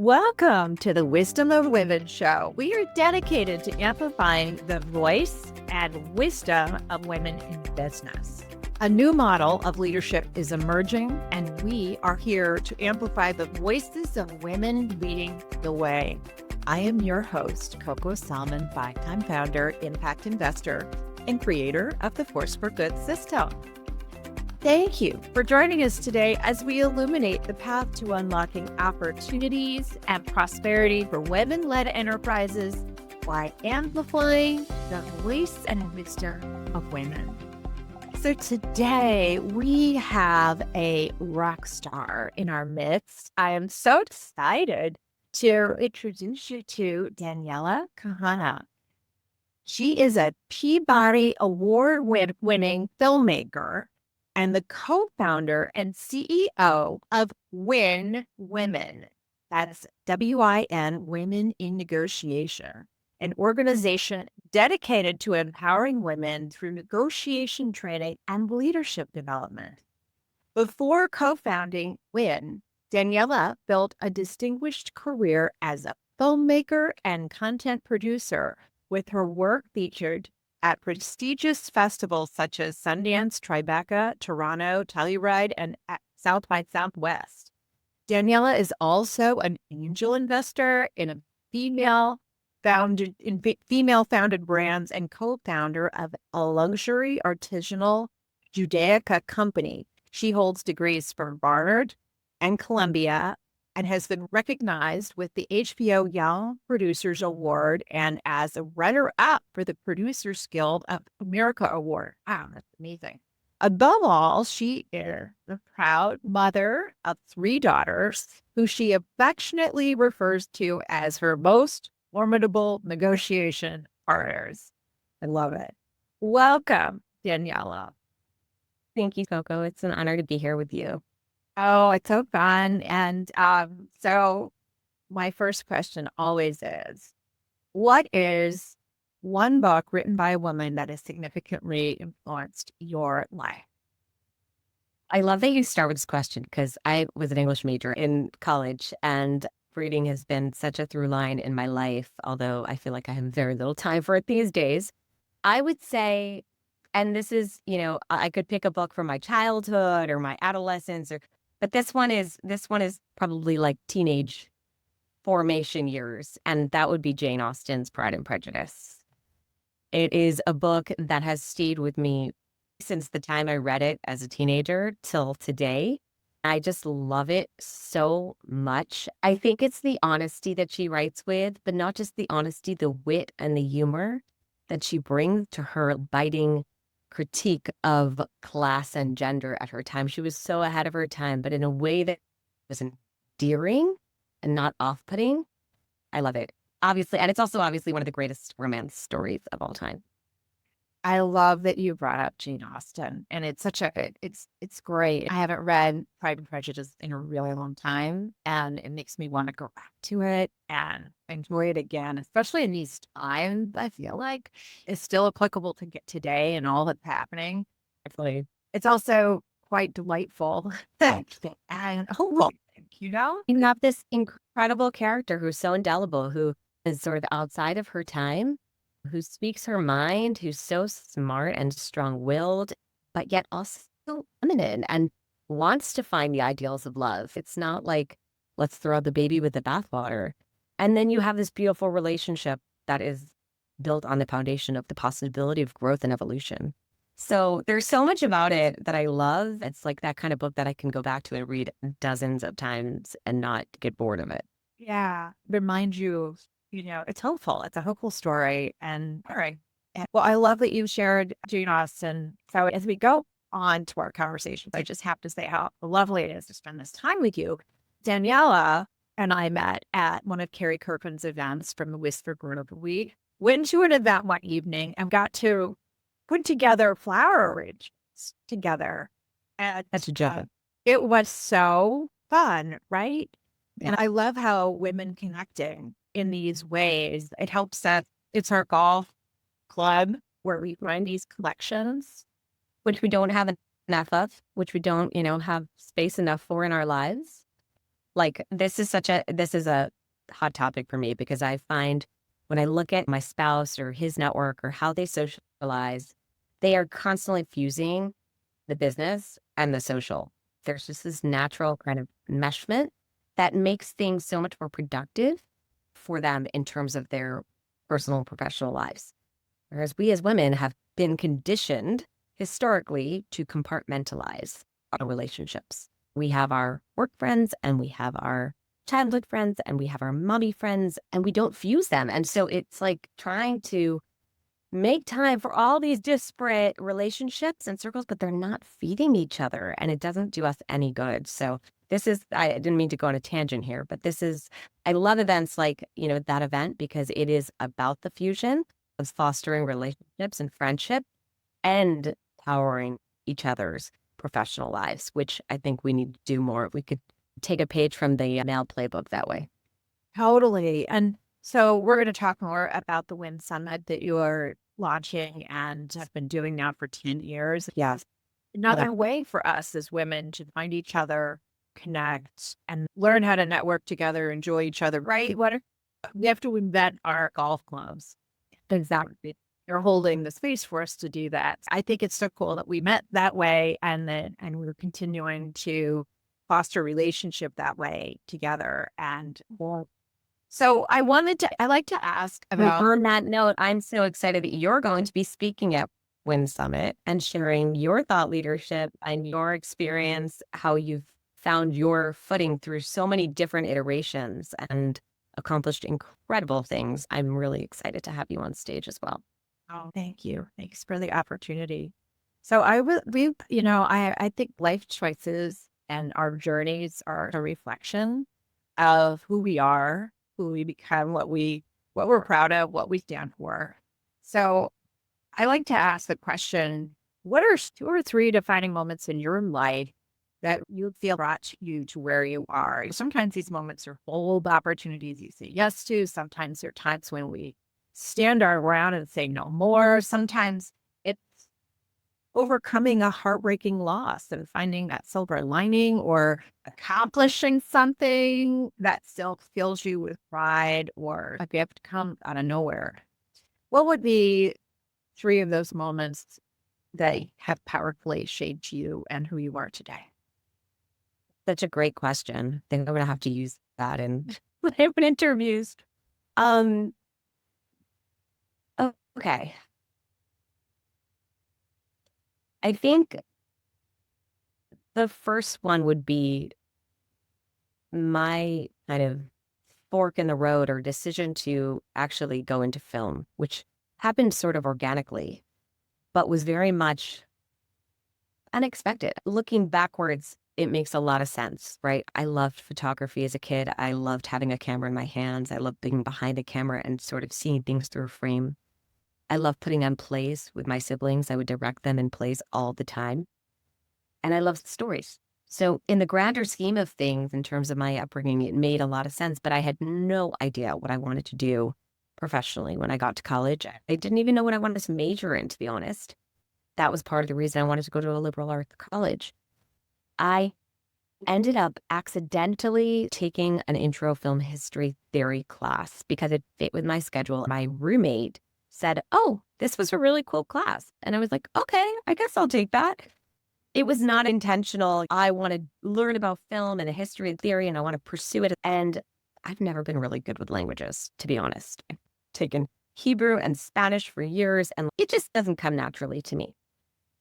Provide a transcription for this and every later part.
Welcome to the Wisdom of Women show. We are dedicated to amplifying the voice and wisdom of women in business. A new model of leadership is emerging, and we are here to amplify the voices of women leading the way. I am your host, Coco Salmon, five-time founder, impact investor, and creator of the Force for Good system. Thank you for joining us today as we illuminate the path to unlocking opportunities and prosperity for women-led enterprises by amplifying the voice and wisdom of women. So today we have a rock star in our midst. I am so excited to introduce you to Daniella Kahane. She is a Peabody Award-winning filmmaker and the co-founder and CEO of WIN Women. That's W-I-N, Women in Negotiation, an organization dedicated to empowering women through negotiation training and leadership development. Before co-founding WIN, Daniella built a distinguished career as a filmmaker and content producer, with her work featured at prestigious festivals such as Sundance, Tribeca, Toronto, Telluride, and South by Southwest. Daniella is also an angel investor in a female-founded brands and co-founder of a luxury artisanal Judaica company. She holds degrees from Barnard and Columbia and has been recognized with the HBO Young Producers Award and as a runner-up for the Producers Guild of America Award. Wow, that's amazing. Above all, she is the proud mother of 3 daughters who she affectionately refers to as her most formidable negotiation partners. I love it. Welcome, Daniella. Thank you, Coco. It's an honor to be here with you. Oh, it's so fun. And so my first question always is, what is one book written by a woman that has significantly influenced your life? I love that you start with this question because I was an English major in college, and reading has been such a through line in my life, although I feel like I have very little time for it these days. I would say, and this is, I could pick a book from my childhood or my adolescence, but this one is probably like teenage formation years, and that would be Jane Austen's Pride and Prejudice. It is a book that has stayed with me since the time I read it as a teenager till today. I just love it so much. I think it's the honesty that she writes with, but not just the honesty, the wit and the humor that she brings to her biting critique of class and gender at her time. She was so ahead of her time, but in a way that was endearing and not off-putting. I love it. Obviously, and it's also obviously one of the greatest romance stories of all time. I love that you brought up Jane Austen, and it's it's great. I haven't read Pride and Prejudice in a really long time, and it makes me want to go back to it and enjoy it again, especially in these times. I feel like it's still applicable to get today and all that's happening. Actually, It's also quite delightful and hopeful, you have this incredible character who's so indelible, who is sort of outside of her time, who speaks her mind, who's so smart and strong-willed, but yet also feminine and wants to find the ideals of love. It's not like, let's throw out the baby with the bathwater. And then you have this beautiful relationship that is built on the foundation of the possibility of growth and evolution. So there's so much about it that I love. It's like that kind of book that I can go back to and read dozens of times and not get bored of it. Yeah. Remind you, it's hopeful. It's a hopeful story. And all right. Well, I love that you shared Jane Austen. So as we go on to our conversations, I just have to say how lovely it is to spend this time with you. Daniella and I met at one of Carrie Kirkland's events from the Whisper Group. We went to an event one evening and got to put together flower arrangements together. And That's a job. it was so fun, right? And I love how women connecting in these ways. It helps us. It's our golf club where we find these collections, which we don't have enough of, which we don't, have space enough for in our lives. Like this is a hot topic for me because I find when I look at my spouse or his network or how they socialize, they are constantly fusing the business and the social. There's just this natural kind of meshment that makes things so much more productive for them in terms of their personal and professional lives. Whereas we as women have been conditioned historically to compartmentalize our relationships. We have our work friends and we have our childhood friends and we have our mommy friends and we don't fuse them. And so it's like trying to make time for all these disparate relationships and circles, but they're not feeding each other and it doesn't do us any good. So this is, I didn't mean to go on a tangent here, but I love events like, that event because it is about the fusion of fostering relationships and friendship and powering each other's professional lives, which I think we need to do more. We could take a page from the male playbook that way. Totally. And so we're going to talk more about the WIN Summit that you are launching and have been doing now for 10 years. Yes. Another way for us as women to find each other, connect, and learn how to network together, enjoy each other, right? We have to invent our golf clubs. Exactly. You're holding the space for us to do that. I think it's so cool that we met that way and we're continuing to foster relationship that way together. And so I like to ask about. On that note, I'm so excited that you're going to be speaking at WIN Summit and sharing your thought leadership and your experience, how you've found your footing through so many different iterations and accomplished incredible things. I'm really excited to have you on stage as well. Oh, thank you. Thanks for the opportunity. So I think life choices and our journeys are a reflection of who we are, who we become, what we're proud of, what we stand for. So I like to ask the question, what are 2 or 3 defining moments in your life that you feel brought you to where you are? Sometimes these moments are full of opportunities you say yes to. Sometimes there are times when we stand our ground and say no more. Sometimes it's overcoming a heartbreaking loss and finding that silver lining or accomplishing something that still fills you with pride or a gift come out of nowhere. What would be 3 of those moments that have powerfully shaped you and who you are today? Such a great question. I think I'm going to have to use that in interviews. Okay. I think the first one would be my kind of fork in the road or decision to actually go into film, which happened sort of organically, but was very much unexpected. Looking backwards, it makes a lot of sense, right? I loved photography as a kid. I loved having a camera in my hands. I loved being behind a camera and sort of seeing things through a frame. I loved putting on plays with my siblings. I would direct them in plays all the time. And I loved stories. So in the grander scheme of things, in terms of my upbringing, it made a lot of sense, but I had no idea what I wanted to do professionally when I got to college. I didn't even know what I wanted to major in, to be honest. That was part of the reason I wanted to go to a liberal arts college. I ended up accidentally taking an intro film history theory class because it fit with my schedule. My roommate said, "Oh, this was a really cool class." And I was like, "Okay, I guess I'll take that." It was not intentional. I want to learn about film and the history and theory, and I want to pursue it. And I've never been really good with languages, to be honest. I've taken Hebrew and Spanish for years, and it just doesn't come naturally to me.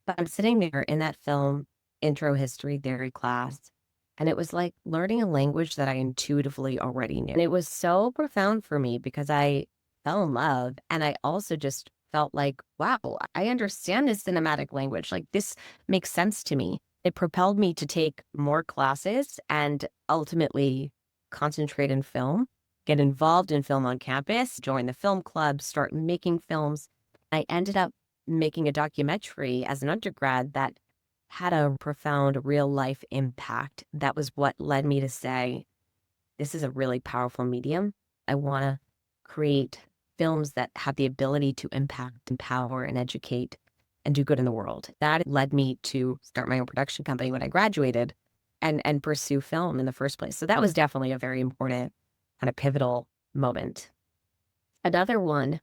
But I'm sitting there in that film intro history theory class, and it was like learning a language that I intuitively already knew. And it was so profound for me because I fell in love, and I also just felt like, wow, I understand this cinematic language. Like this makes sense to me. It propelled me to take more classes and ultimately concentrate in film, get involved in film on campus, join the film club, start making films. I ended up making a documentary as an undergrad that had a profound real life impact. That was what led me to say, this is a really powerful medium. I want to create films that have the ability to impact, empower, and educate and do good in the world. That led me to start my own production company when I graduated. and pursue film in the first place. So that was definitely a very important kind of pivotal moment. Another one,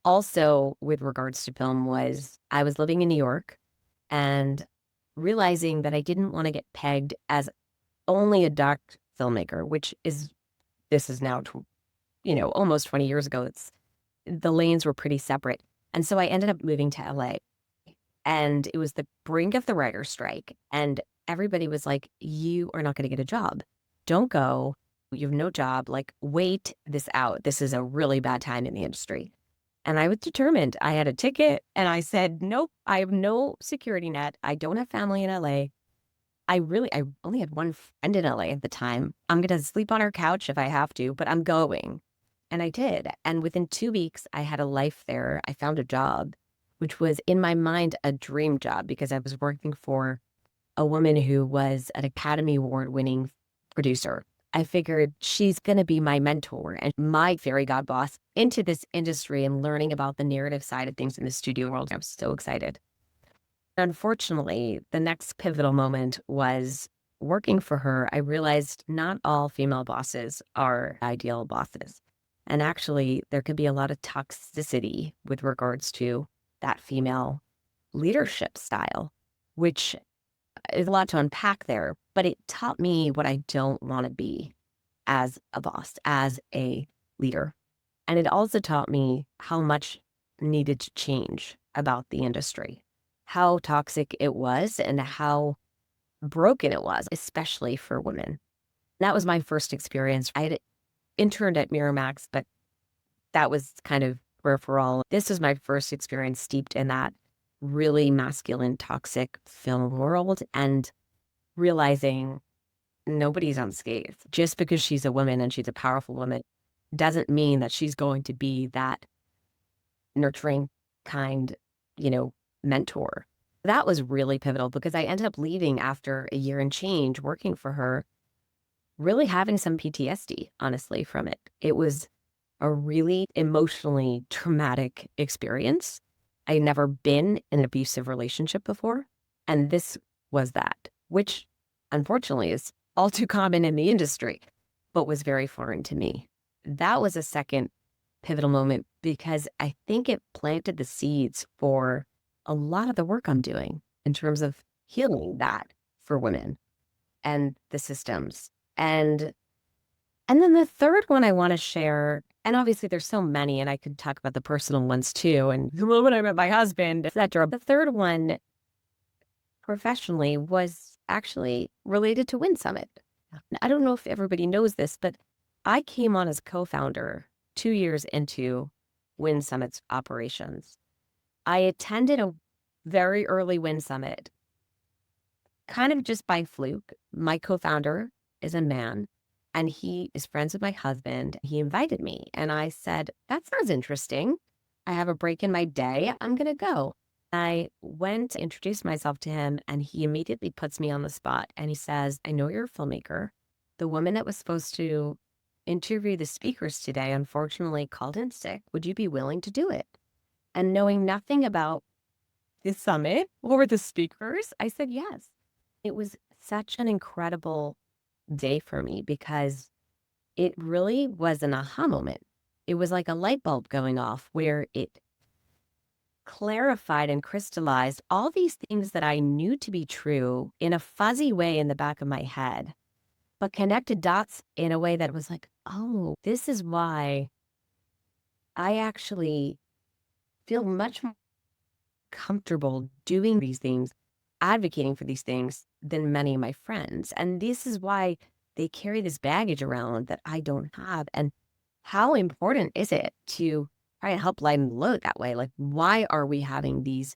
also with regards to film, was I was living in New York and realizing that I didn't want to get pegged as only a doc filmmaker, this is now, almost 20 years ago. The lanes were pretty separate. And so I ended up moving to LA, and it was the brink of the writer's strike. And everybody was like, you are not going to get a job. Don't go. You have no job. Like, wait this out. This is a really bad time in the industry. And I was determined. I had a ticket and I said, nope, I have no security net. I don't have family in LA. I only had one friend in LA at the time. I'm going to sleep on her couch if I have to, but I'm going. And I did. And within 2 weeks, I had a life there. I found a job, which was in my mind a dream job, because I was working for a woman who was an Academy Award-winning producer. I figured she's going to be my mentor and my fairy god boss into this industry and learning about the narrative side of things in the studio world. I'm so excited. Unfortunately, the next pivotal moment was working for her. I realized not all female bosses are ideal bosses. And actually, there could be a lot of toxicity with regards to that female leadership style, which is a lot to unpack there. But it taught me what I don't want to be as a boss, as a leader. And it also taught me how much needed to change about the industry, how toxic it was and how broken it was, especially for women. That was my first experience. I had interned at Miramax, but that was kind of peripheral. This was my first experience steeped in that really masculine, toxic film world, and realizing nobody's unscathed. Just because she's a woman and she's a powerful woman doesn't mean that she's going to be that nurturing, kind, mentor. That was really pivotal, because I ended up leaving after a year and change working for her, really having some PTSD, honestly, from it. It was a really emotionally traumatic experience. I'd never been in an abusive relationship before, and this was that, which unfortunately is all too common in the industry, but was very foreign to me. That was a second pivotal moment, because I think it planted the seeds for a lot of the work I'm doing in terms of healing that for women and the systems. And then the third one I want to share, and obviously there's so many, and I could talk about the personal ones too, and the moment I met my husband, etc. The third one professionally was actually related to Win Summit. I don't know if everybody knows this, but I came on as co-founder 2 years into Win Summit's operations. I attended a very early Win Summit, kind of just by fluke. My co-founder is a man, and he is friends with my husband. He invited me, and I said, that sounds interesting. I have a break in my day. I'm going to go. I went to introduce myself to him, and he immediately puts me on the spot, and he says, I know you're a filmmaker. The woman that was supposed to interview the speakers today unfortunately called in sick. Would you be willing to do it? And knowing nothing about the summit or the speakers, I said yes. It was such an incredible day for me, because it really was an aha moment. It was like a light bulb going off, where it clarified and crystallized all these things that I knew to be true in a fuzzy way in the back of my head, but connected dots in a way that was like, oh, this is why I actually feel much more comfortable doing these things, advocating for these things, than many of my friends. And this is why they carry this baggage around that I don't have. And how important is it to try and help lighten the load that way? Like, why are we having these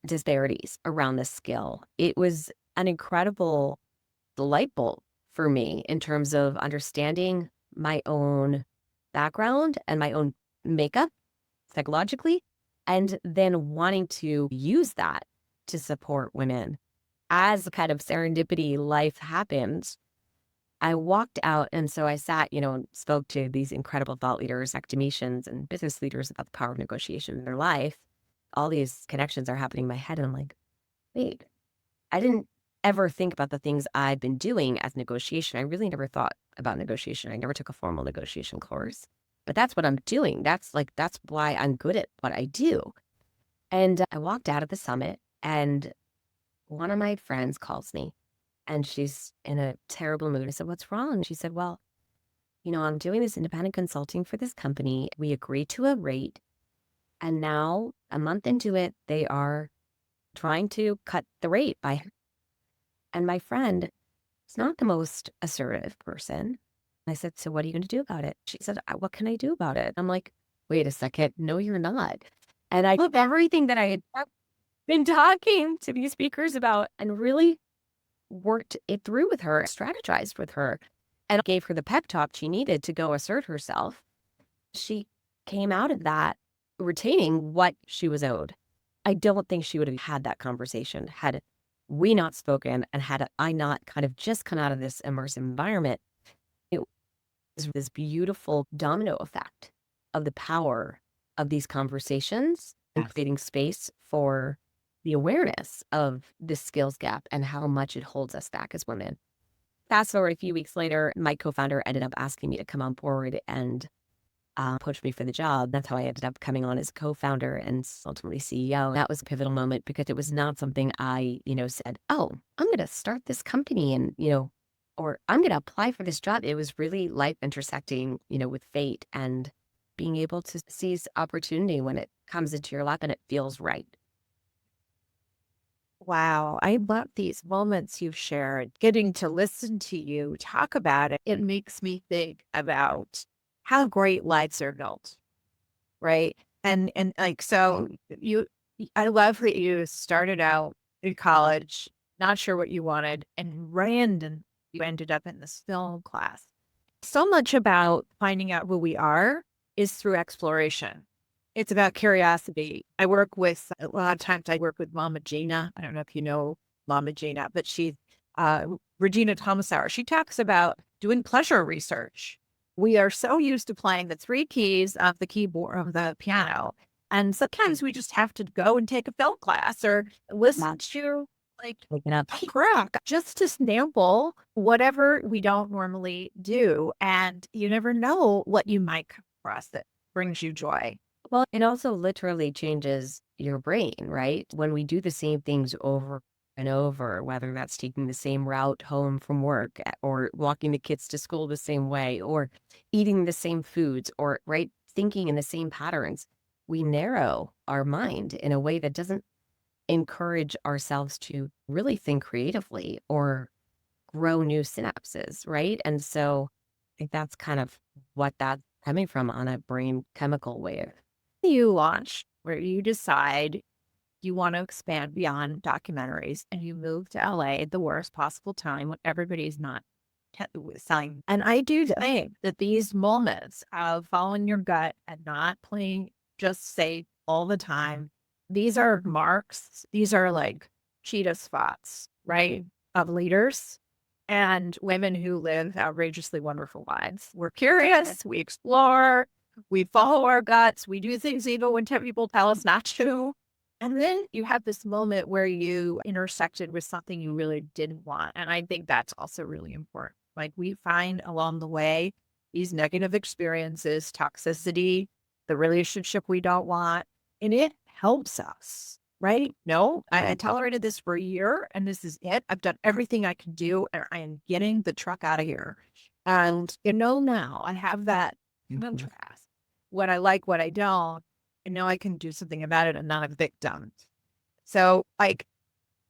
disparities around this skill? It was an incredible light bulb for me in terms of understanding my own background and my own makeup psychologically, and then wanting to use that to support women. As kind of serendipity life happens, I walked out, and so I sat, and spoke to these incredible thought leaders, academicians, and business leaders about the power of negotiation in their life. All these connections are happening in my head, and I'm like, wait, I didn't ever think about the things I've been doing as negotiation. I really never thought about negotiation. I never took a formal negotiation course, but that's what I'm doing. That's why I'm good at what I do. And I walked out of the summit, and one of my friends calls me, and she's in a terrible mood. I said, "What's wrong?" She said, "Well, I'm doing this independent consulting for this company. We agreed to a rate, and now a month into it, they are trying to cut the rate by." And my friend is not the most assertive person. I said, "So what are you going to do about it?" She said, What can I do about it?" I'm like, "Wait a second. No, you're not." And I put everything that I had been talking to these speakers about and really worked it through with her, strategized with her, and gave her the pep talk she needed to go assert herself. She came out of that retaining what she was owed. I don't think she would have had that conversation had we not spoken and had I not kind of just come out of this immersive environment. It was this beautiful domino effect of the power of these conversations and creating space for the awareness of this skills gap and how much it holds us back as women. Fast forward a few weeks later, my co-founder ended up asking me to come on board and pushed me for the job. That's how I ended up coming on as co-founder and ultimately CEO. That was a pivotal moment because it was not something I, said, "Oh, I'm going to start this company and, or I'm going to apply for this job." It was really life intersecting, with fate and being able to seize opportunity when it comes into your lap and it feels right. Wow, I love these moments you've shared. Getting to listen to you talk about it, it makes me think about how great lives are built, right? And like so you I love that you started out in college, not sure what you wanted, and random you ended up in this film class. So much about finding out who we are is through exploration. It's about curiosity. I work with, a lot of times I work with Mama Gina. I don't know if you know Mama Gina, but she's Regina Thomasauer. She talks about doing pleasure research. We are so used to playing the three keys of the keyboard of the piano. And sometimes we just have to go and take a film class or listen to like Waking up. crack just to sample whatever we don't normally do. And you never know what you might come across that brings you joy. Well, it also literally changes your brain, right? When we do the same things over and over, whether that's taking the same route home from work or walking the kids to school the same way or eating the same foods or, right, thinking in the same patterns, we narrow our mind in a way that doesn't encourage ourselves to really think creatively or grow new synapses, right? And so I think that's kind of what that's coming from on a brain chemical wave. You launch where you decide you want to expand beyond documentaries and you move to LA at the worst possible time when everybody's not selling. And I do think that these moments of following your gut and not playing just safe all the time, these are marks. These are like cheetah spots, right? Of leaders and women who live outrageously wonderful lives. We're curious, we explore, we follow our guts, we do things even when people tell us not to. And then you have this moment where you intersected with something you really didn't want. And I think that's also really important. Like we find along the way these negative experiences, toxicity, the relationship we don't want, and it helps us, right? No, I tolerated this for a year and this is it. I've done everything I can do and I am getting the truck out of here. And now I have that contrast. What I like, what I don't, and now I can do something about it and not a victim. So like,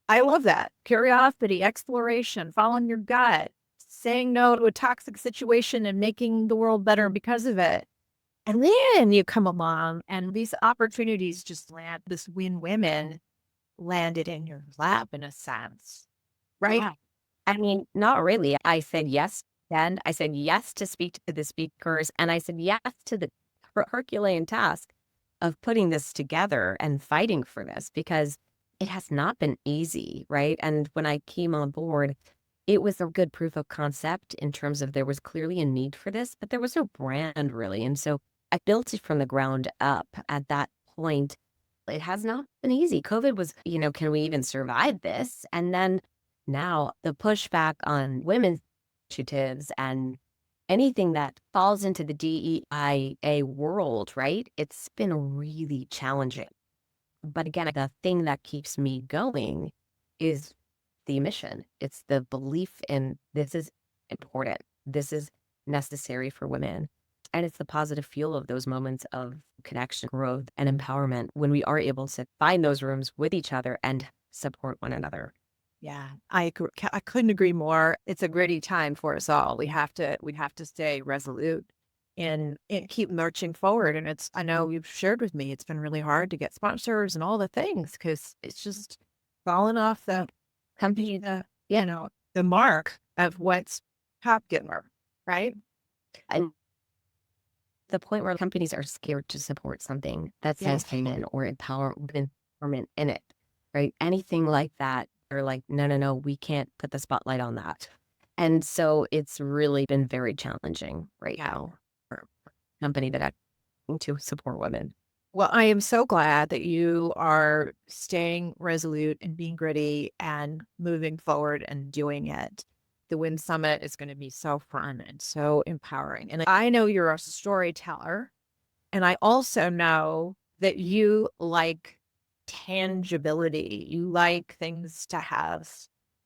I love that. Curiosity, exploration, following your gut, saying no to a toxic situation and making the world better because of it. And then you come along and these opportunities just land, this win women landed in your lap in a sense, right? Yeah. I mean, not really. I said yes. Then I said yes to speak to the speakers. And I said yes to the Herculean task of putting this together and fighting for this because it has not been easy, right? And when I came on board, it was a good proof of concept in terms of there was clearly a need for this, but there was no brand really. And so I built it from the ground up at that point. It has not been easy. COVID was, can we even survive this? And then now the pushback on women's initiatives and anything that falls into the DEIA world, right? It's been really challenging. But again, the thing that keeps me going is the mission. It's the belief in this is important. This is necessary for women. And it's the positive fuel of those moments of connection, growth, and empowerment when we are able to find those rooms with each other and support one another. Yeah, I agree. I couldn't agree more. It's a gritty time for us all. We have to stay resolute and keep marching forward. And I know you've shared with me, it's been really hard to get sponsors and all the things because it's just falling off the company, the mark of what's popular, right? And the point where companies are scared to support something that says Yes. women or empowerment in it, right? Anything like that, they're like, no, no, no, we can't put the spotlight on that. And so it's really been very challenging right Yeah. now for a company that acting to support women. Well, I am so glad that you are staying resolute and being gritty and moving forward and doing it. The Win Summit is going to be so fun and so empowering. And I know you're a storyteller, and I also know that you like tangibility. You like things to have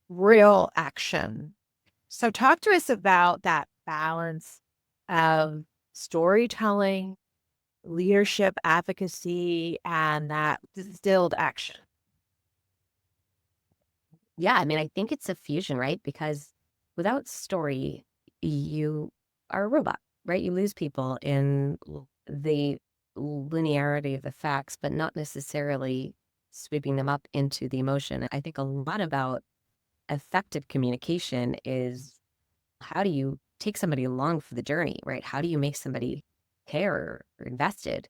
real action. So talk to us about that balance of storytelling, leadership, advocacy, and that distilled action. Yeah, I mean, I think it's a fusion, right? Because without story, you are a robot, right? You lose people in the linearity of the facts, but not necessarily sweeping them up into the emotion. I think a lot about effective communication is how do you take somebody along for the journey, right? How do you make somebody care or invested?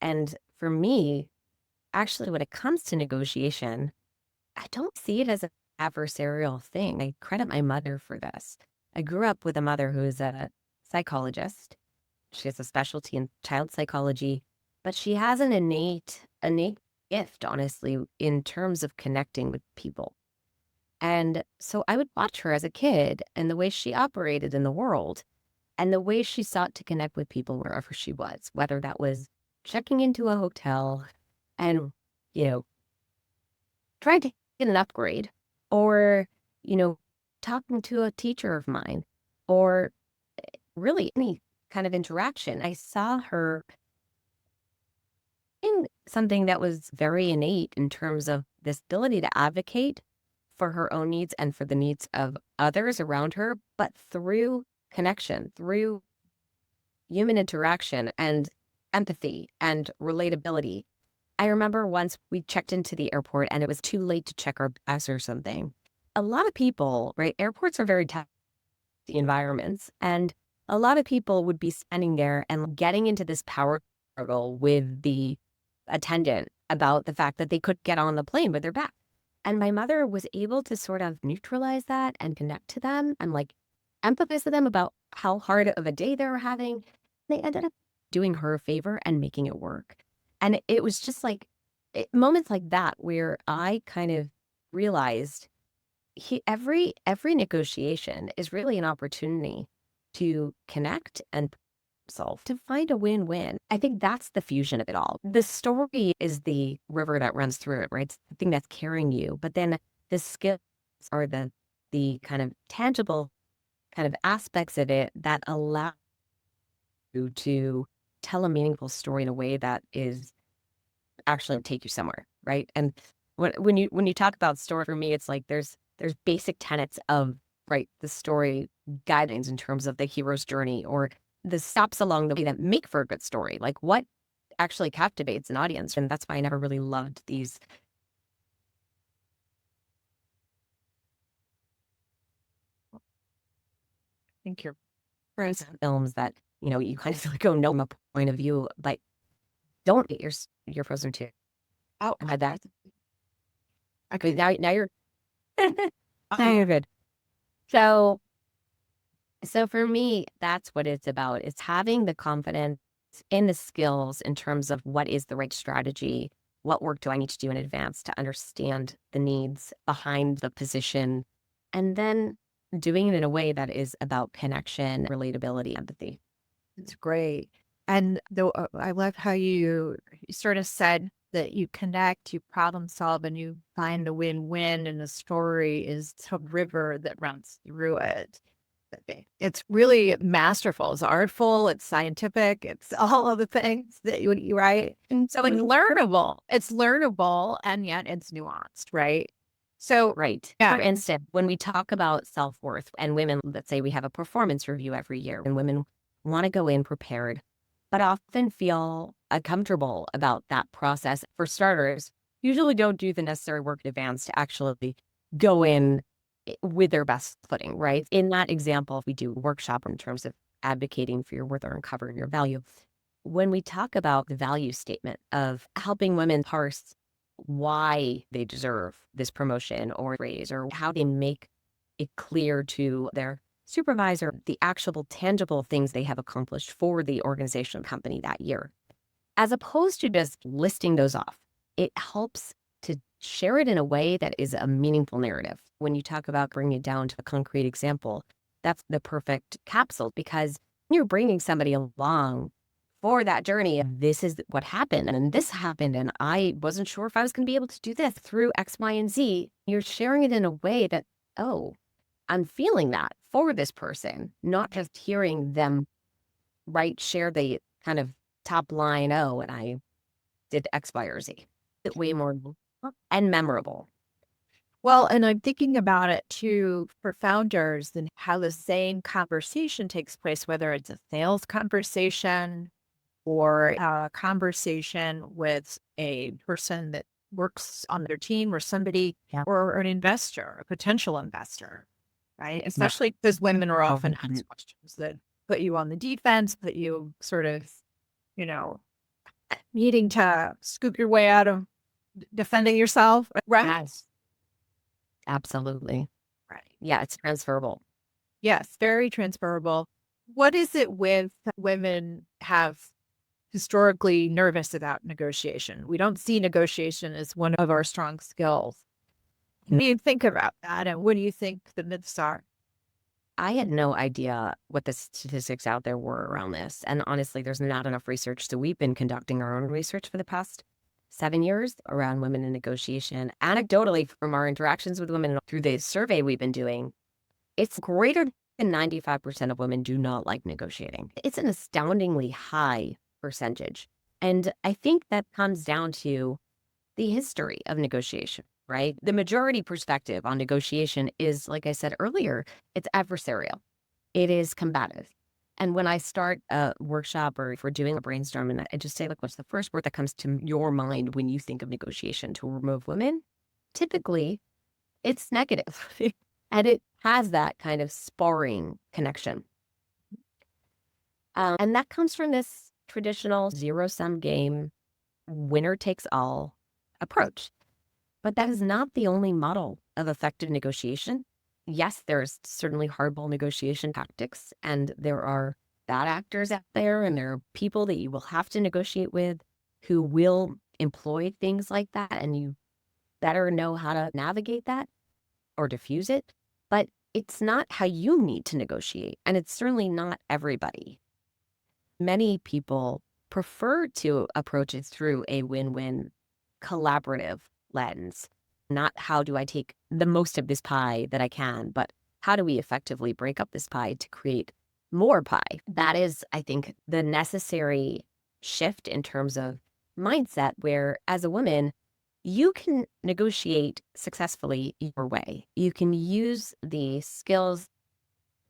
And for me, actually, when it comes to negotiation, I don't see it as an adversarial thing. I credit my mother for this. I grew up with a mother who's a psychologist. She has a specialty in child psychology, but she has an innate gift, honestly, in terms of connecting with people. And so I would watch her as a kid and the way she operated in the world and the way she sought to connect with people wherever she was, whether that was checking into a hotel and, you know, trying to get an upgrade or, you know, talking to a teacher of mine or really any kind of interaction. I saw her in something that was very innate in terms of this ability to advocate for her own needs and for the needs of others around her, but through connection, through human interaction and empathy and relatability. I remember once we checked into the airport and it was too late to check our bags or something. A lot of people, right? Airports are very tough environments, and a lot of people would be standing there and getting into this power struggle with the attendant about the fact that they could get on the plane with their bag. And my mother was able to sort of neutralize that and connect to them and like empathize with them about how hard of a day they were having. They ended up doing her a favor and making it work. And it was just like moments like that where I kind of realized every negotiation is really an opportunity to connect and solve, to find a win-win. I think that's the fusion of it all. The story is the river that runs through it, right? It's the thing that's carrying you. But then the skills are the kind of tangible kind of aspects of it that allow you to tell a meaningful story in a way that is actually take you somewhere, right? And when you talk about story, for me, it's like there's basic tenets of right the story guidelines in terms of the hero's journey or the stops along the way that make for a good story. Like what actually captivates an audience, and that's why I never really loved these. I think you're frozen. Films that you kind of feel like, oh no, from a point of view, but don't get your frozen too. Oh, I had that. okay. Okay, now you're now you're good. So for me, that's what it's about. It's having the confidence in the skills in terms of what is the right strategy, what work do I need to do in advance to understand the needs behind the position and then doing it in a way that is about connection, relatability, empathy. It's great. And though I love how you sort of said that you connect, you problem solve, and you find the win-win, and the story is the river that runs through it. It's really masterful. It's artful. It's scientific. It's all of the things that you write. And so it's learnable. It's learnable, and yet it's nuanced, right? So Right. yeah, For instance, when we talk about self-worth and women, let's say we have a performance review every year and women want to go in prepared, but often feel uncomfortable about that process. For starters, usually don't do the necessary work in advance to actually go in with their best footing, right? In that example, if we do a workshop in terms of advocating for your worth or uncovering your value, when we talk about the value statement of helping women parse why they deserve this promotion or raise, or how they make it clear to their supervisor the actual tangible things they have accomplished for the organization company that year, as opposed to just listing those off, it helps to share it in a way that is a meaningful narrative. When you talk about bringing it down to a concrete example, that's the perfect capsule, because you're bringing somebody along for that journey. And this is what happened, and this happened, and I wasn't sure if I was going to be able to do this through X, Y, and Z. You're sharing it in a way that, oh, I'm feeling that for this person, not just hearing them share the kind of top line, oh, and I did X, Y, or Z. It's way more and memorable. well, and I'm thinking about it too for founders and how the same conversation takes place, whether it's a sales conversation or a conversation with a person that works on their team or somebody Yeah. or an investor, a potential investor, right? Especially because women are often asked questions that put you on the defense, put you sort of, you know, needing to scoop your way out of defending yourself, right? Yes. Absolutely. Right. Yeah, it's transferable. Yes, very transferable. What is it with women have historically nervous about negotiation? We don't see negotiation as one of our strong skills. What do you think about that? And what do you think the myths are? I had no idea what the statistics out there were around this. And honestly, there's not enough research. So we've been conducting our own research for the past 7 years around women in negotiation. Anecdotally, from our interactions with women through the survey we've been doing, it's greater than 95% of women do not like negotiating. It's an astoundingly high percentage. And I think that comes down to the history of negotiation, right? The majority perspective on negotiation is, like I said earlier, it's adversarial. It is combative. And when I start a workshop or if we're doing a brainstorm, and I just say, like, what's the first word that comes to your mind when you think of negotiation to remove women? Typically, it's negative. And it has that kind of sparring connection. And that comes from this traditional zero-sum game, winner takes all approach. But that is not the only model of effective negotiation. Yes, there's certainly hardball negotiation tactics, and there are bad actors out there, and there are people that you will have to negotiate with who will employ things like that, and you better know how to navigate that or diffuse it. But it's not how you need to negotiate, and it's certainly not everybody. Many people prefer to approach it through a win-win collaborative lens. Not how do I take the most of this pie that I can, but how do we effectively break up this pie to create more pie? That is, I think, the necessary shift in terms of mindset, where as a woman, you can negotiate successfully your way. You can use the skills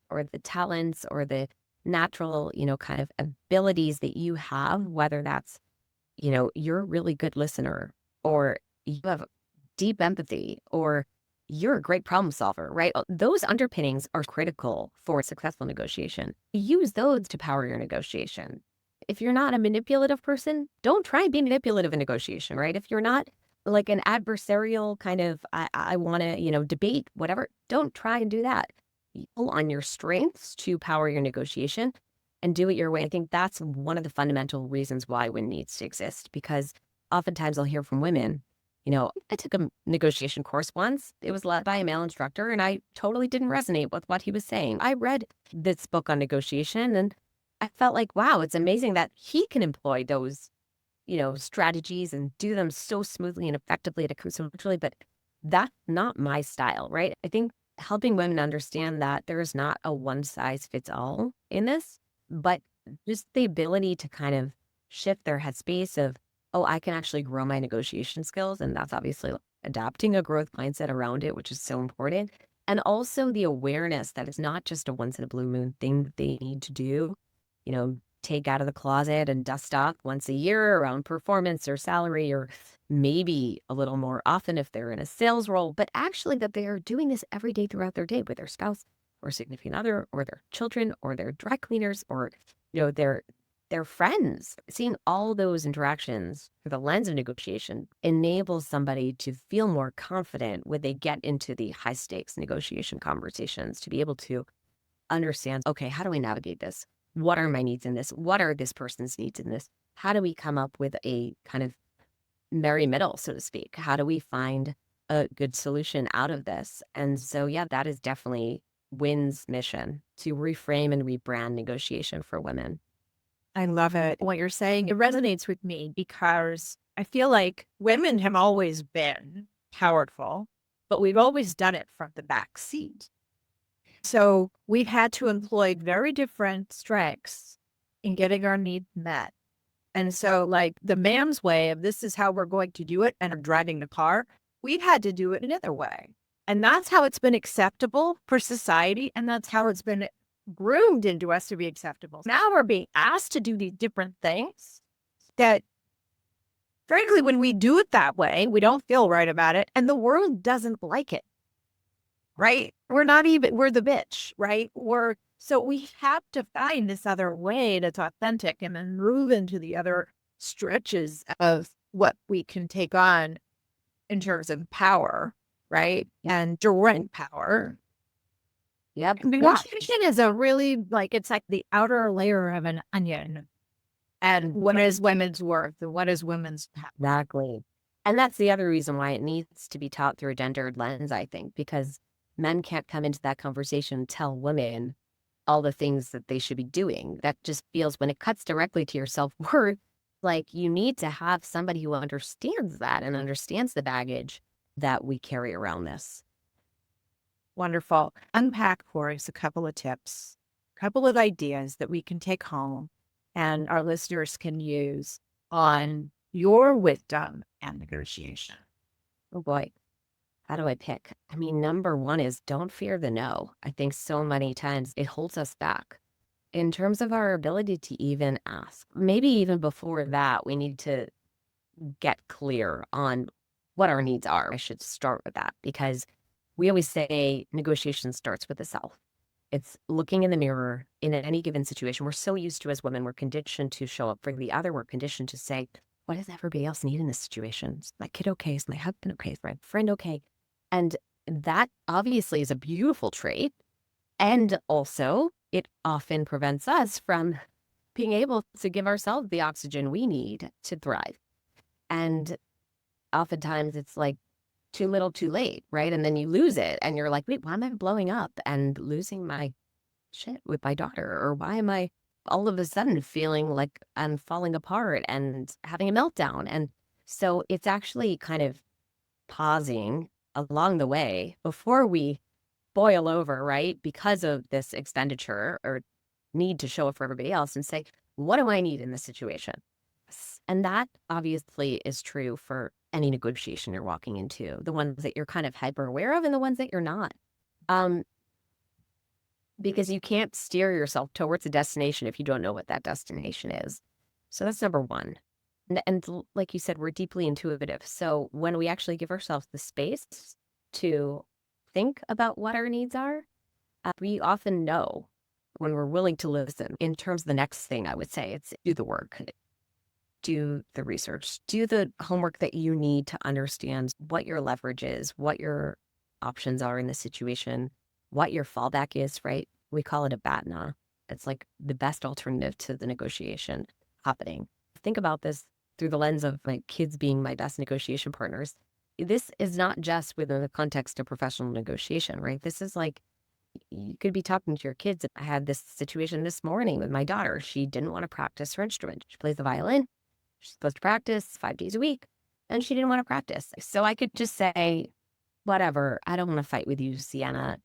or the talents or the natural, kind of abilities that you have, whether that's, you're a really good listener, or you have deep empathy, or you're a great problem solver, right? Those underpinnings are critical for successful negotiation. Use those to power your negotiation. If you're not a manipulative person, don't try and be manipulative in negotiation, right? If you're not like an adversarial kind of, I want to, debate, whatever, don't try and do that. Pull on your strengths to power your negotiation and do it your way. I think that's one of the fundamental reasons why win needs to exist, because oftentimes I'll hear from women, I took a negotiation course once. It was led by a male instructor, and I totally didn't resonate with what he was saying. I read this book on negotiation, and I felt like, wow, it's amazing that he can employ those, strategies and do them so smoothly and effectively to come so naturally. But that's not my style, right? I think helping women understand that there is not a one size fits all in this, but just the ability to kind of shift their headspace of, oh, I can actually grow my negotiation skills. And that's obviously adapting a growth mindset around it, which is so important. And also the awareness that it's not just a once in a blue moon thing that they need to do, take out of the closet and dust off once a year around performance or salary, or maybe a little more often if they're in a sales role, but actually that they are doing this every day throughout their day with their spouse or significant other or their children or their dry cleaners or, their friends. Seeing all those interactions through the lens of negotiation enables somebody to feel more confident when they get into the high stakes negotiation conversations, to be able to understand, okay, how do I navigate this? What are my needs in this? What are this person's needs in this? How do we come up with a kind of merry middle, so to speak? How do we find a good solution out of this? And so, yeah, that is definitely WIN's mission, to reframe and rebrand negotiation for women. I love it. What you're saying, it resonates with me because I feel like women have always been powerful, but we've always done it from the back seat. So we've had to employ very different strengths in getting our needs met. And so, like the man's way of this is how we're going to do it, and I'm driving the car, we've had to do it another way. And that's how it's been acceptable for society. And that's how it's been groomed into us to be acceptable. Now we're being asked to do these different things that, frankly, when we do it that way, we don't feel right about it. And the world doesn't like it. Right? We're the bitch, right? So we have to find this other way that's authentic and then move into the other stretches of what we can take on in terms of power, right? And direct power. Yep. Negotiation is a really, it's like the outer layer of an onion. And what is women's worth and what is women's power? Exactly. And that's the other reason why it needs to be taught through a gendered lens, I think, because men can't come into that conversation and tell women all the things that they should be doing. That just feels, when it cuts directly to your self-worth, like you need to have somebody who understands that and understands the baggage that we carry around this. Wonderful. Unpack for us a couple of tips, a couple of ideas that we can take home and our listeners can use on your wisdom and negotiation. Oh boy. How do I pick? I mean, number one is don't fear the no. I think so many times it holds us back in terms of our ability to even ask. Maybe even before that, we need to get clear on what our needs are. I should start with that, because we always say negotiation starts with the self. It's looking in the mirror in any given situation. We're so used to, as women, we're conditioned to show up for the other. We're conditioned to say, what does everybody else need in this situation? Is my kid okay? Is my husband okay? Is my friend okay? And that obviously is a beautiful trait. And also, it often prevents us from being able to give ourselves the oxygen we need to thrive. And oftentimes it's like too little, too late, right? And then you lose it and you're like, wait, why am I blowing up and losing my shit with my daughter? Or why am I all of a sudden feeling like I'm falling apart and having a meltdown? And so it's actually kind of pausing along the way before we boil over, right? Because of this expenditure or need to show up for everybody else, and say, what do I need in this situation? And that obviously is true for any negotiation you're walking into, the ones that you're kind of hyper aware of and the ones that you're not. Because you can't steer yourself towards a destination if you don't know what that destination is. So that's number one. And like you said, we're deeply intuitive. So when we actually give ourselves the space to think about what our needs are, we often know when we're willing to listen. In terms of the next thing, I would say it's do the work, do the research, do the homework that you need to understand what your leverage is, what your options are in the situation, what your fallback is, right? We call it a BATNA. It's like the best alternative to the negotiation happening. Think about this through the lens of my kids being my best negotiation partners. this is not just within the context of professional negotiation, right? This is like, you could be talking to your kids. I had this situation this morning with my daughter. She didn't want to practice her instrument. She plays the violin. She's supposed to practice 5 days a week, and she didn't want to practice. So I could just say, whatever, I don't want to fight with you, Sienna.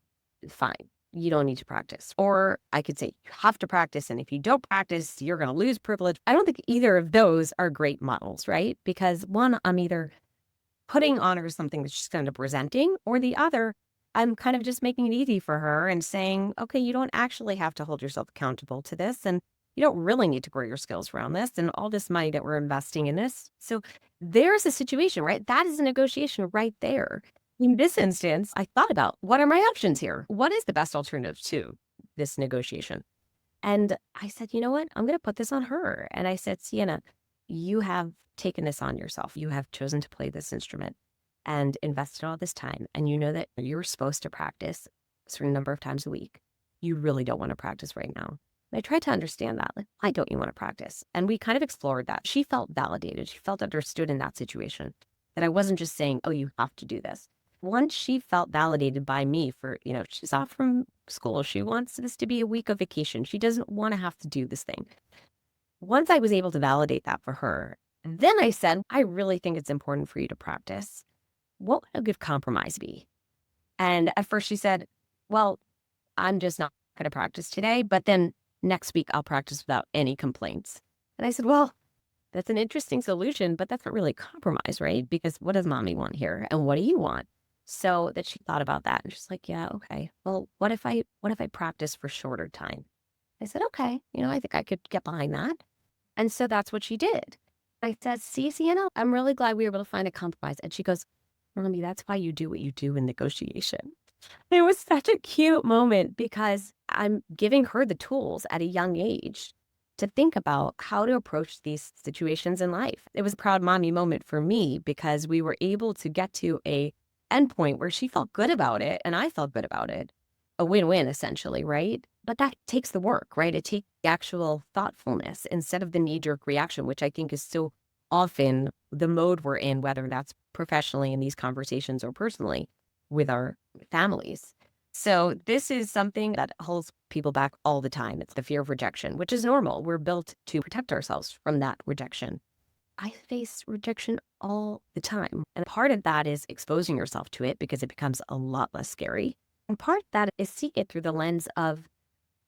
Fine. You don't need to practice. Or I could say, you have to practice. And if you don't practice, you're going to lose privilege. I don't think either of those are great models, right? Because one, I'm either putting on her something that she's kind of presenting, or the other, I'm kind of just making it easy for her and saying, okay, you don't actually have to hold yourself accountable to this. And you don't really need to grow your skills around this and all this money that we're investing in this. So there's a situation, right? That is a negotiation right there. In this instance, I thought about, what are my options here? What is the best alternative to this negotiation? And I said, you know what? I'm going to put this on her. And I said, Sienna, you have taken this on yourself. You have chosen to play this instrument and invested all this time. And you know that you're supposed to practice a certain number of times a week. You really don't want to practice right now. And I tried to understand that. Like, why don't you want to practice? And we kind of explored that. She felt validated. She felt understood in that situation, that I wasn't just saying, oh, you have to do this. Once she felt validated by me for, she's off from school. She wants this to be a week of vacation. She doesn't want to have to do this thing. Once I was able to validate that for her, then I said, I really think it's important for you to practice. What would a good compromise be? And at first she said, well, I'm just not going to practice today, but then next week I'll practice without any complaints. And I said, well, that's an interesting solution, but that's not really a compromise, right? Because what does mommy want here? And what do you want? So that she thought about that, and she's like, yeah, okay. Well, what if I practice for shorter time? I said, okay, I think I could get behind that. And so that's what she did. I said, see, Sienna, I'm really glad we were able to find a compromise. And she goes, Mommy, that's why you do what you do in negotiation. It was such a cute moment because I'm giving her the tools at a young age to think about how to approach these situations in life. It was a proud mommy moment for me because we were able to get to a endpoint where she felt good about it and I felt good about it. A win-win, essentially, right? But that takes the work, right? It takes the actual thoughtfulness instead of the knee-jerk reaction, which I think is so often the mode we're in, whether that's professionally in these conversations or personally with our families. So this is something that holds people back all the time. It's the fear of rejection, which is normal. We're built to protect ourselves from that rejection. I face rejection all the time. And part of that is exposing yourself to it because it becomes a lot less scary. And part of that is seeing it through the lens of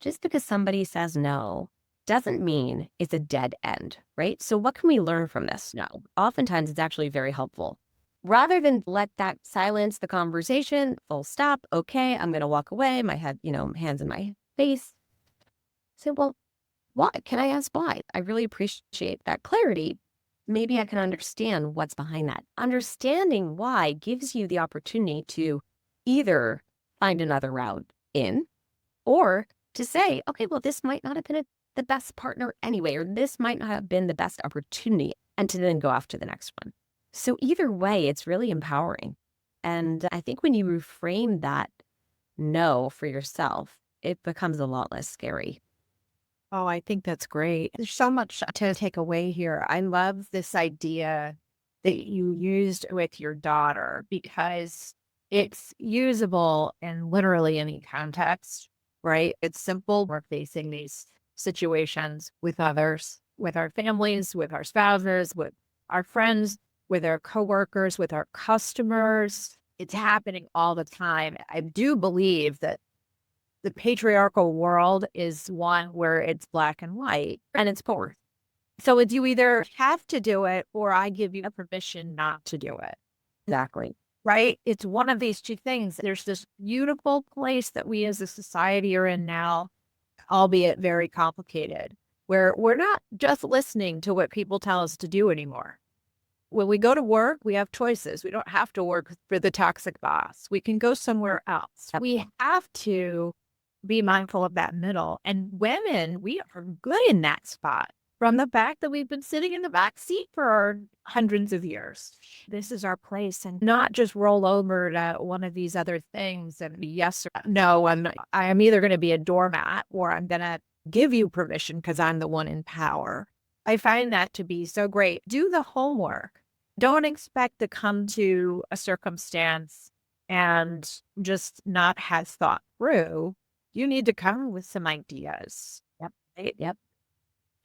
just because somebody says no doesn't mean it's a dead end, right? So what can we learn from this? No. Oftentimes it's actually very helpful. Rather than let that silence the conversation, full stop, okay, I'm going to walk away, my head, hands in my face. Say, well, why? Can I ask why? I really appreciate that clarity. Maybe I can understand what's behind that. Understanding why gives you the opportunity to either find another route in or to say, okay, well, this might not have been the best partner anyway, or this might not have been the best opportunity, and to then go after the next one. So either way, it's really empowering. And I think when you reframe that no for yourself, it becomes a lot less scary. Oh, I think that's great. There's so much to take away here. I love this idea that you used with your daughter because it's usable in literally any context, right? It's simple. We're facing these situations with others, with our families, with our spouses, with our friends, with our coworkers, with our customers. It's happening all the time. I do believe that the patriarchal world is one where it's black and white and it's both. So it's you either have to do it or I give you a permission not to do it. Exactly. Right? It's one of these two things. There's this beautiful place that we as a society are in now, albeit very complicated, where we're not just listening to what people tell us to do anymore. When we go to work, we have choices. We don't have to work for the toxic boss. We can go somewhere else. We have to be mindful of that middle. And women, we are good in that spot from the fact that we've been sitting in the back seat for hundreds of years. This is our place, and not just roll over to one of these other things and be yes or no. I am either going to be a doormat or I'm going to give you permission because I'm the one in power. I find that to be so great. Do the homework. Don't expect to come to a circumstance and just not has thought through. You need to come with some ideas. Yep. Right? Yep.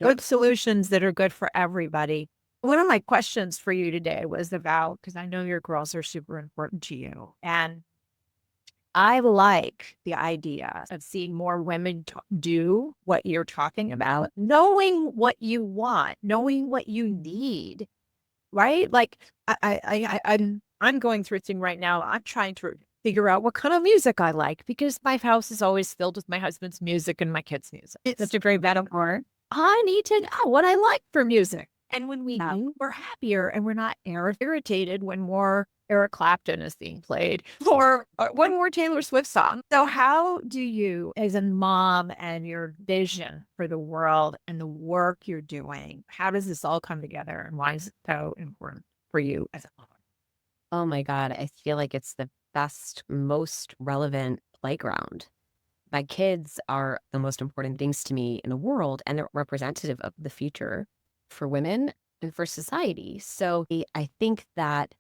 Good solutions that are good for everybody. One of my questions for you today was about, because I know your girls are super important to you. And I like the idea of seeing more women do what you're talking about, knowing what you want, knowing what you need, right? Like I'm going through a thing right now. I'm trying to figure out what kind of music I like because my house is always filled with my husband's music and my kids' music. It's Such a great metaphor. I need to know what I like for music. And when we Yeah. do, we're happier and we're not irritated when more Eric Clapton is being played or one more Taylor Swift song. So how do you, as a mom and your vision for the world and the work you're doing, how does this all come together and why is it so important for you as a mom? Oh my God. I feel like it's the best, most relevant playground. My kids are the most important things to me in the world, and they're representative of the future for women and for society. So I think that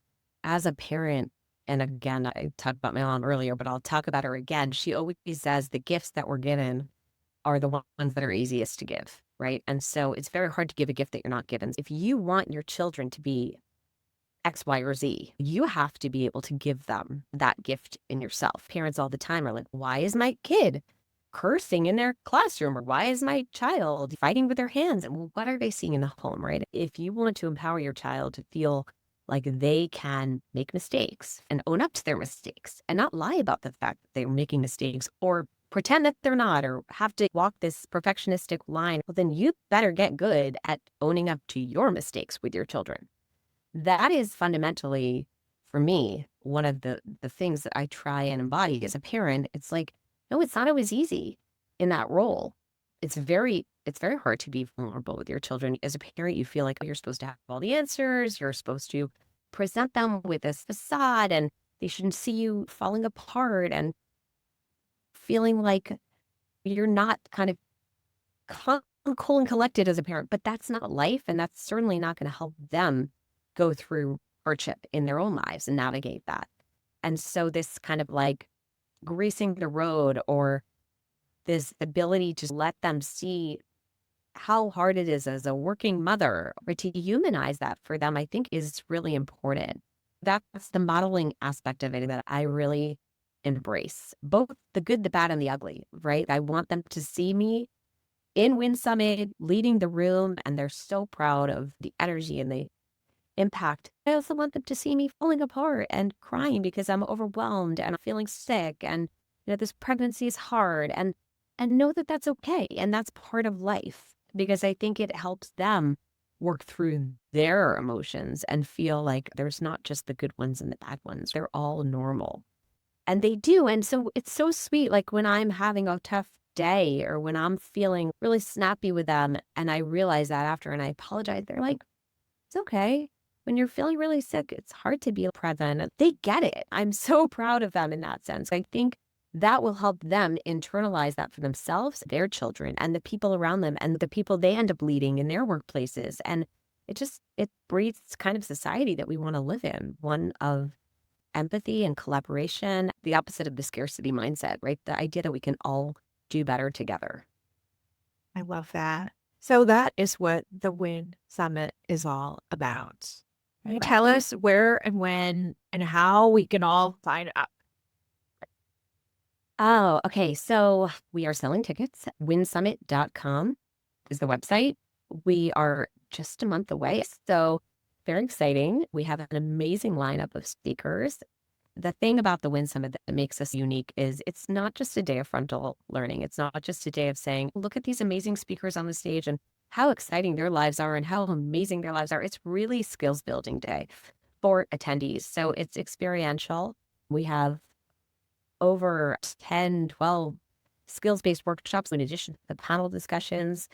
as a parent, and again, I talked about my mom earlier, but I'll talk about her again. She always says the gifts that we're given are the ones that are easiest to give, right? And so it's very hard to give a gift that you're not given. If you want your children to be X, Y, or Z, you have to be able to give them that gift in yourself. Parents all the time are like, why is my kid cursing in their classroom? Or why is my child fighting with their hands? And well, what are they seeing in the home, right? If you want to empower your child to feel like they can make mistakes and own up to their mistakes and not lie about the fact that they're making mistakes or pretend that they're not or have to walk this perfectionistic line, well, then you better get good at owning up to your mistakes with your children. That is fundamentally, for me, one of the things that I try and embody as a parent. It's like, no, it's not always easy in that role. It's very hard to be vulnerable with your children. As a parent, you feel like you're supposed to have all the answers. You're supposed to present them with this facade and they shouldn't see you falling apart and feeling like you're not kind of cool and collected as a parent. But that's not life. And that's certainly not going to help them go through hardship in their own lives and navigate that. And so this kind of like greasing the road or this ability to let them see how hard it is as a working mother or to humanize that for them, I think is really important. That's the modeling aspect of it that I really embrace, both the good, the bad, and the ugly, right? I want them to see me in Win Summit leading the room, and they're so proud of the energy and the impact. I also want them to see me falling apart and crying because I'm overwhelmed and I'm feeling sick and this pregnancy is hard and know that that's okay and that's part of life because I think it helps them work through their emotions and feel like there's not just the good ones and the bad ones. They're all normal. And they do. And so it's so sweet. Like when I'm having a tough day or when I'm feeling really snappy with them and I realize that after and I apologize, they're like, it's okay. When you're feeling really sick, it's hard to be present. They get it. I'm so proud of them in that sense. I think that will help them internalize that for themselves, their children, and the people around them, and the people they end up leading in their workplaces. And it breeds kind of society that we want to live in, one of empathy and collaboration, the opposite of the scarcity mindset, right? The idea that we can all do better together. I love that. So that is what the Win Summit is all about. Right? Tell us where and when and how we can all sign up. Oh, okay. So we are selling tickets. Winsummit.com is the website. We are just a month away. So very exciting. We have an amazing lineup of speakers. The thing about the Win Summit that makes us unique is it's not just a day of frontal learning. It's not just a day of saying, look at these amazing speakers on the stage and how exciting their lives are and how amazing their lives are. It's really skills building day for attendees. So it's experiential. We have over 10, 12 skills-based workshops in addition to the panel discussions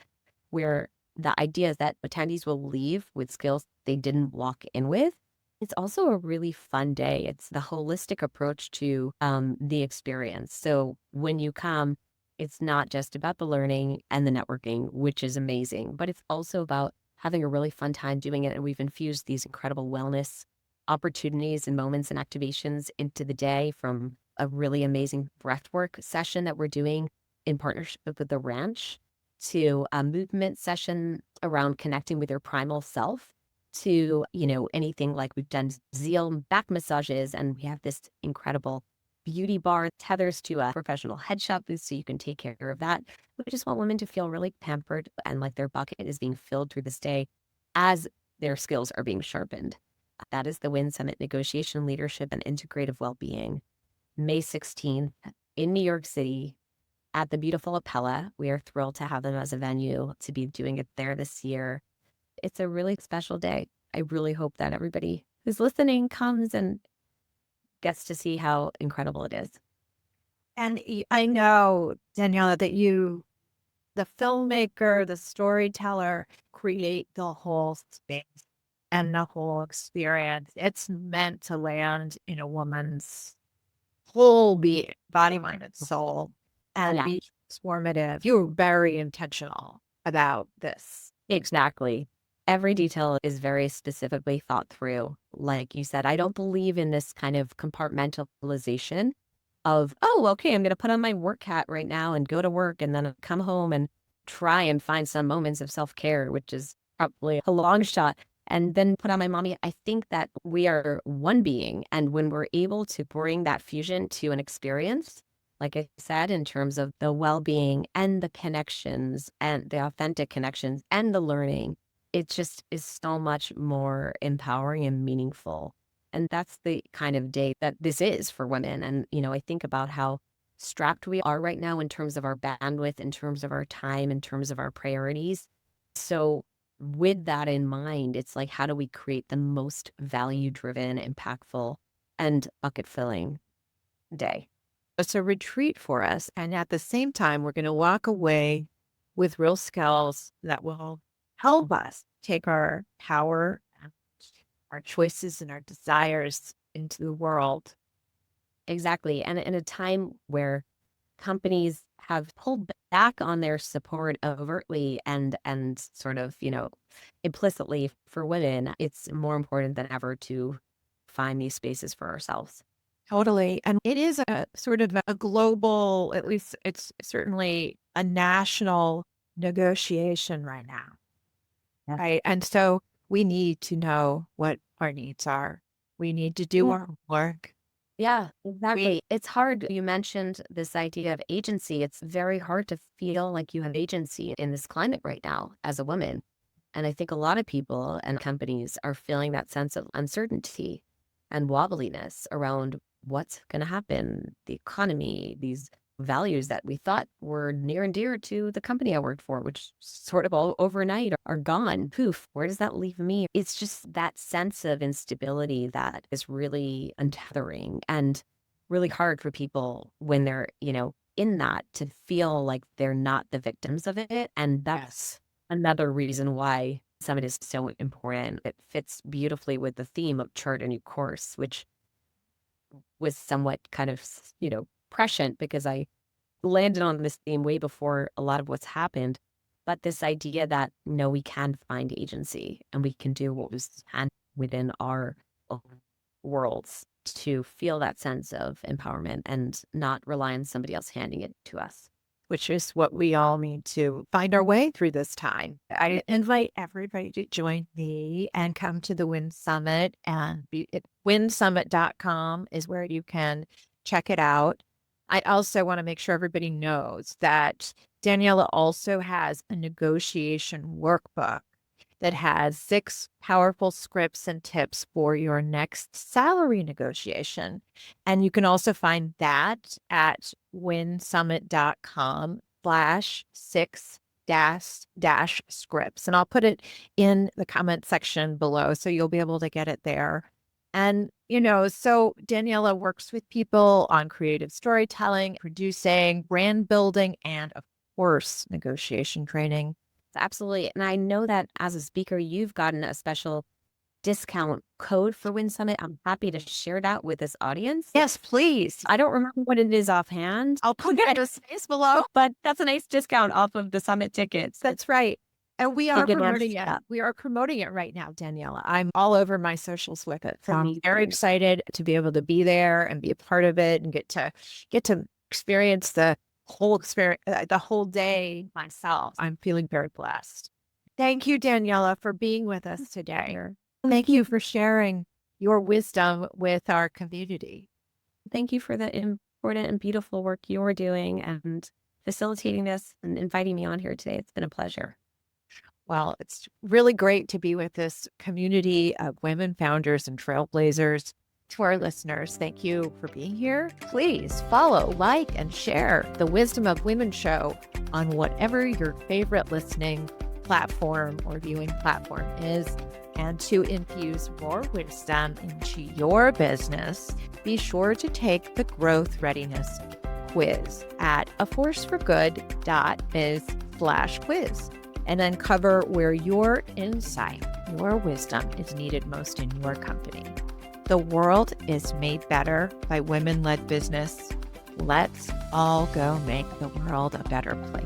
where the idea is that attendees will leave with skills they didn't walk in with. It's also a really fun day. It's the holistic approach to the experience. So when you come, it's not just about the learning and the networking, which is amazing, but it's also about having a really fun time doing it. And we've infused these incredible wellness opportunities and moments and activations into the day, from a really amazing breathwork session that we're doing in partnership with the ranch, to a movement session around connecting with your primal self, to, anything like we've done Zeal back massages, and we have this incredible beauty bar tethers to a professional headshot booth so you can take care of that. We just want women to feel really pampered and like their bucket is being filled through this day as their skills are being sharpened. That is the WIN Summit Negotiation, Leadership, and Integrative Wellbeing, May 16th in New York City at the beautiful Apella. We are thrilled to have them as a venue to be doing it there this year. It's a really special day. I really hope that everybody who's listening comes and gets to see how incredible it is. And I know, Daniella, that you, the filmmaker, the storyteller, create the whole space and the whole experience. It's meant to land in a woman's whole being, body, mind, and soul, and be transformative. You were very intentional about this. Exactly. Every detail is very specifically thought through. Like you said, I don't believe in this kind of compartmentalization of, oh, okay, I'm going to put on my work hat right now and go to work and then come home and try and find some moments of self-care, which is probably a long shot, and then put on my mommy. I think that we are one being. And when we're able to bring that fusion to an experience, like I said, in terms of the well-being and the connections and the authentic connections and the learning, it just is so much more empowering and meaningful. And that's the kind of day that this is for women. And, I think about how strapped we are right now in terms of our bandwidth, in terms of our time, in terms of our priorities. So with that in mind, it's like, how do we create the most value-driven, impactful, and bucket-filling day? It's a retreat for us. And at the same time, we're going to walk away with real skills that will help us take our power, our choices, and our desires into the world. Exactly. And in a time where companies have pulled back on their support overtly and sort of, implicitly for women, it's more important than ever to find these spaces for ourselves. Totally. And it is a sort of a global, at least it's certainly a national negotiation right now. Yes. Right. And so we need to know what our needs are. We need to do our work. Yeah, exactly. It's hard. You mentioned this idea of agency. It's very hard to feel like you have agency in this climate right now as a woman. And I think a lot of people and companies are feeling that sense of uncertainty and wobbliness around what's going to happen, the economy, these values that we thought were near and dear to the company I worked for, which sort of all overnight are gone. Poof, where does that leave me? It's just that sense of instability that is really untethering and really hard for people when they're, in that, to feel like they're not the victims of it. And that's another reason why Summit is so important. It fits beautifully with the theme of Chart a New Course, which was somewhat kind of, prescient because I landed on this theme way before a lot of what's happened. But this idea that, we can find agency and we can do what was within our own worlds to feel that sense of empowerment and not rely on somebody else handing it to us. Which is what we all need to find our way through this time. I invite everybody to join me and come to the WIN Summit, and winsummit.com is where you can check it out. I also want to make sure everybody knows that Daniella also has a negotiation workbook that has 6 powerful scripts and tips for your next salary negotiation. And you can also find that at winsummit.com/6-scripts. And I'll put it in the comment section below, so you'll be able to get it there. And, so Daniella works with people on creative storytelling, producing, brand building, and of course, negotiation training. Absolutely. And I know that as a speaker, you've gotten a special discount code for WIN Summit. I'm happy to share that with this audience. Yes, please. I don't remember what it is offhand. I'll put it in the space below. But that's a nice discount off of the Summit tickets. That's right. And we are Take advantage promoting of it. that. We are promoting it right now, Daniela. I'm all over my socials with it. So I'm Amazing. very excited to be able to be there and be a part of it and get to experience the whole day myself. I'm feeling very blessed. Thank you, Daniela, for being with us today. Thank you for sharing your wisdom with our community. Thank you for the important and beautiful work you're doing and facilitating this and inviting me on here today. It's been a pleasure. Well, it's really great to be with this community of women founders and trailblazers. To our listeners, thank you for being here. Please follow, like, and share the Wisdom of Women show on whatever your favorite listening platform or viewing platform is. And to infuse more wisdom into your business, be sure to take the Growth Readiness quiz at aforceforgood.biz/quiz. and uncover where your insight, your wisdom is needed most in your company. The world is made better by women-led business. Let's all go make the world a better place.